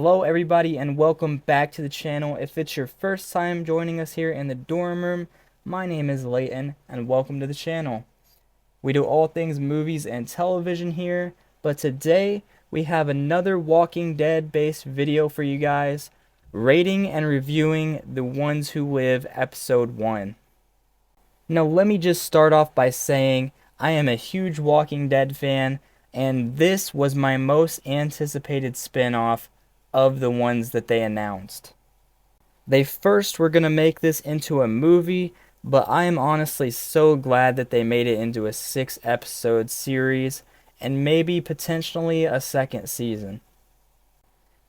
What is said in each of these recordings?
Hello everybody and welcome back to the channel. If it's your first time joining us here in the dorm room, my name is Layton and welcome to the channel. We do all things movies and television here, but today we have another Walking Dead based video for you guys, rating and reviewing The Ones Who Live episode 1. Now let me just start off by saying I am a huge Walking Dead fan, and this was my most anticipated spin-off of the ones that they announced. They first were going to make this into a movie, but I am honestly so glad that they made it into a 6-episode series and maybe potentially a second season.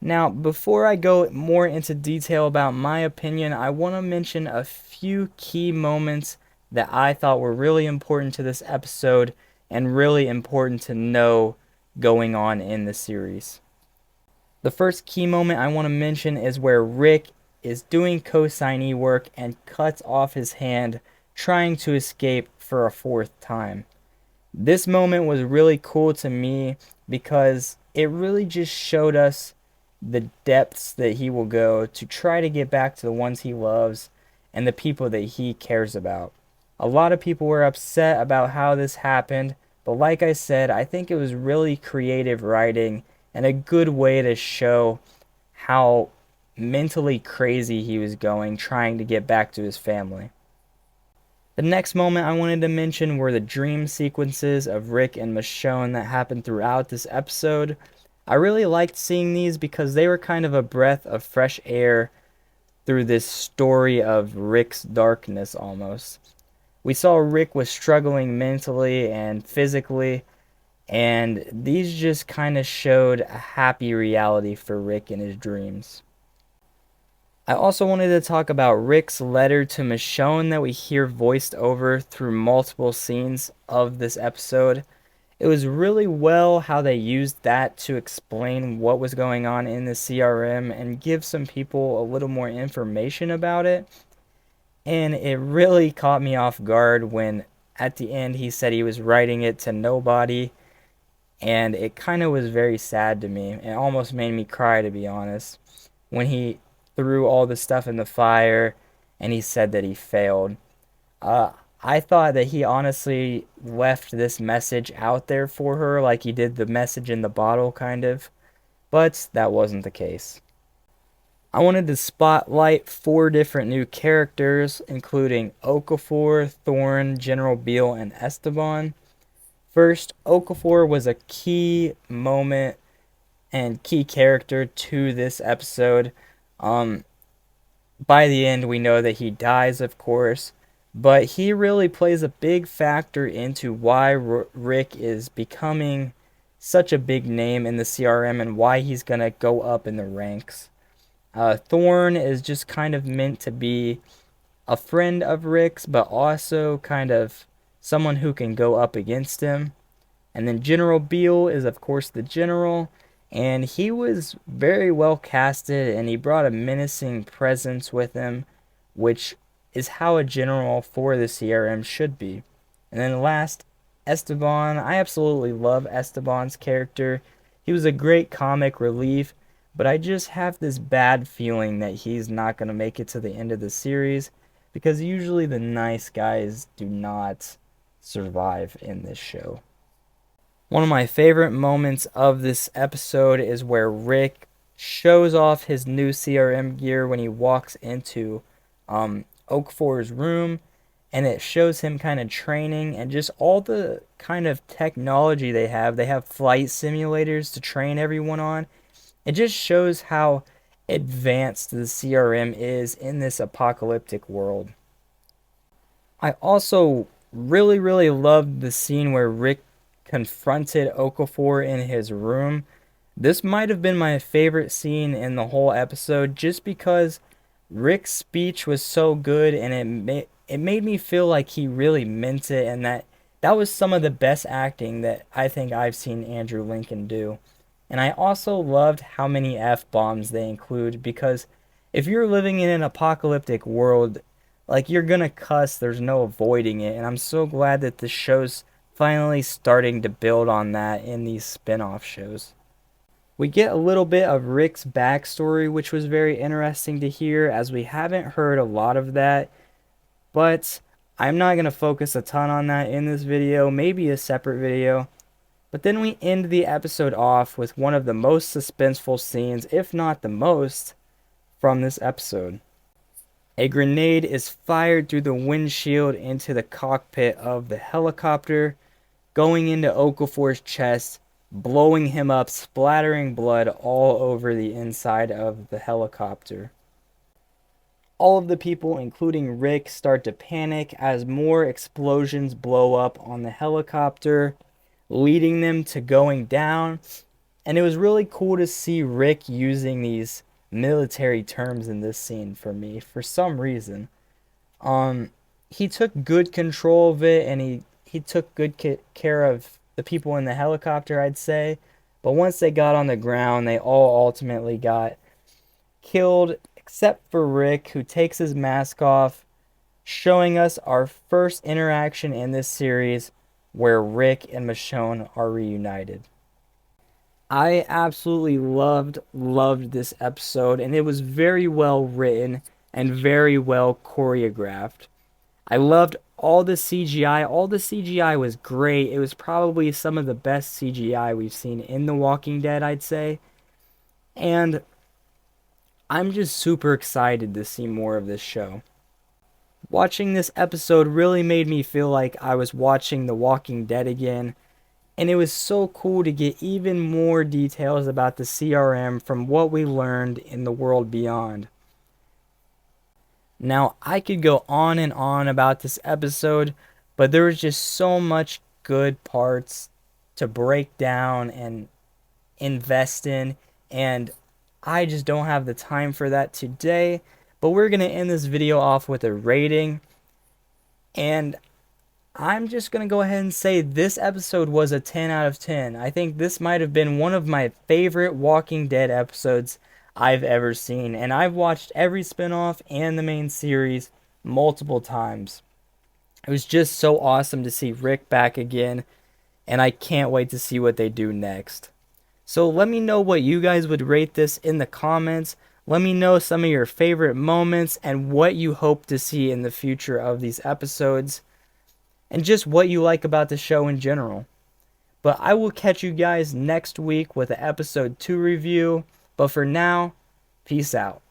Now, before I go more into detail about my opinion, I want to mention a few key moments that I thought were really important to this episode and really important to know going on in the series. The first key moment I want to mention is where Rick is doing co-signee work and cuts off his hand trying to escape for a fourth time. This moment was really cool to me because it really just showed us the depths that he will go to try to get back to the ones he loves and the people that he cares about. A lot of people were upset about how this happened, but like I said, I think it was really creative writing and a good way to show how mentally crazy he was going trying to get back to his family. The next moment I wanted to mention were the dream sequences of Rick and Michonne that happened throughout this episode. I really liked seeing these because they were kind of a breath of fresh air through this story of Rick's darkness almost. We saw Rick was struggling mentally and physically, and these just kind of showed a happy reality for Rick in his dreams. I also wanted to talk about Rick's letter to Michonne that we hear voiced over through multiple scenes of this episode. It was really well how they used that to explain what was going on in the CRM and give some people a little more information about it. And it really caught me off guard when at the end he said he was writing it to nobody, and it kind of was very sad to me. It almost made me cry, to be honest, when he threw all the stuff in the fire and he said that he failed. I thought that he honestly left this message out there for her like he did the message in the bottle, kind of, but that wasn't the case. I wanted to spotlight 4 different new characters, including Okafor, Thorne, General Beale, and Esteban. First, Okafor was a key moment and key character to this episode. By the end, we know that he dies, of course, but he really plays a big factor into why Rick is becoming such a big name in the CRM and why he's going to go up in the ranks. Thorne is just kind of meant to be a friend of Rick's, but also kind of someone who can go up against him. And then General Beale is, of course, the general, and he was very well casted, and he brought a menacing presence with him, which is how a general for the CRM should be. And then last, Esteban. I absolutely love Esteban's character. He was a great comic relief, but I just have this bad feeling that he's not going to make it to the end of the series, because usually the nice guys do not survive in this show. One of my favorite moments of this episode is where Rick shows off his new CRM gear when he walks into Okafor's room, and it shows him kind of training and just all the kind of technology they have. They have flight simulators to train everyone on. It just shows how advanced the CRM is in this apocalyptic world. I also really loved the scene where Rick confronted Okafor in his room. This might have been my favorite scene in the whole episode just because Rick's speech was so good, and it made me feel like he really meant it, and that was some of the best acting that I think I've seen Andrew Lincoln do. And I also loved how many F-bombs they include, because if you're living in an apocalyptic world, like, you're gonna cuss, there's no avoiding it, and I'm so glad that the show's finally starting to build on that in these spin-off shows. We get a little bit of Rick's backstory, which was very interesting to hear, as we haven't heard a lot of that. But I'm not going to focus a ton on that in this video, maybe a separate video. But then we end the episode off with one of the most suspenseful scenes, if not the most, from this episode. A grenade is fired through the windshield into the cockpit of the helicopter, going into Okafor's chest, blowing him up, splattering blood all over the inside of the helicopter. All of the people, including Rick, start to panic as more explosions blow up on the helicopter, leading them to going down. And it was really cool to see Rick using these military terms in this scene for me, for some reason. He took good control of it, and he took good care of the people in the helicopter, I'd say. But once they got on the ground, they all ultimately got killed, except for Rick, who takes his mask off, showing us our first interaction in this series where Rick and Michonne are reunited. I absolutely loved this episode, and it was very well written and very well choreographed. I loved all the CGI. All the CGI was great. It was probably some of the best CGI we've seen in The Walking Dead, I'd say. And I'm just super excited to see more of this show. Watching this episode really made me feel like I was watching The Walking Dead again. And it was so cool to get even more details about the CRM from what we learned in The World Beyond. Now, I could go on and on about this episode, but there was just so much good parts to break down and invest in, and I just don't have the time for that today. But we're going to end this video off with a rating, and I'm just going to go ahead and say this episode was a 10 out of 10. I think this might have been one of my favorite Walking Dead episodes I've ever seen, and I've watched every spinoff and the main series multiple times. It was just so awesome to see Rick back again, and I can't wait to see what they do next. So let me know what you guys would rate this in the comments. Let me know some of your favorite moments and what you hope to see in the future of these episodes, and just what you like about the show in general. But I will catch you guys next week with an episode 2 review. But for now, peace out.